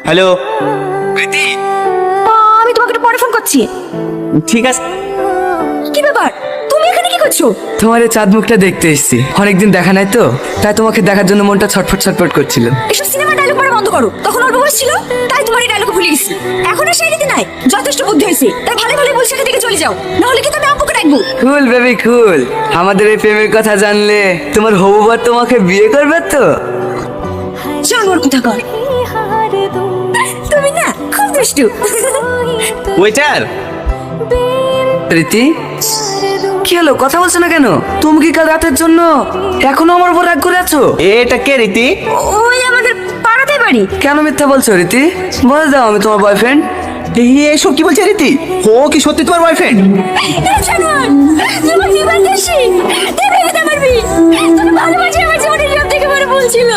Hello. আমি তোমাকে একটু পরে ফোন করছি। ঠিক আছে। কি ব্যাপার, তুমি এখানে কি করছো? তোমার এই চাঁদ মুখটা দেখতে এসেছি, অনেকদিন দেখা নাই তো, তাই তোমাকে দেখার জন্য মনটা ছটফট ছটফট করছিল। এসব সিনেমা ডায়লগ পড়া বন্ধ করো। তখন অল্প বয়স ছিল তাই তোমার এই ডায়লগ ভুলে গেছি। এখন আর সেই রীতি নাই, যথেষ্ট বুদ্ধি হয়েছে। তাই ভালো ভালো বলছে থেকে চলে যাও, নাহলে কিন্তু আমি আব্বুকে ডাকবো। কুল বেবি কুল, আমাদের এই প্রেমের কথা জানলে তোমার হবু বর তোমাকে বিয়ে করবে তো? জানোয়ার কোথাকার, তুমি না খুব দুষ্টু। ওয়েটার। রীতি, কি হলো, কথা বলছো না কেন? তুমি কি কাল রাতের জন্য এখনো আমার উপর রাগ করে আছো? এটা কে রীতি? ওই আমাদের পাড়াতে বাড়ি। কেন মিথ্যা বলছো রীতি? বলে দাও আমি তোমার বয়ফ্রেন্ড। এসব কি বলছে রীতি? ও কি সত্যি তোমার বয়ফ্রেন্ড? জানোয়ার, তোমার জীবন দেশি, তুমি এটা মারবি। তুমি ভালোবাসি আমার জীবনের সব থেকে বড় ভুল ছিল।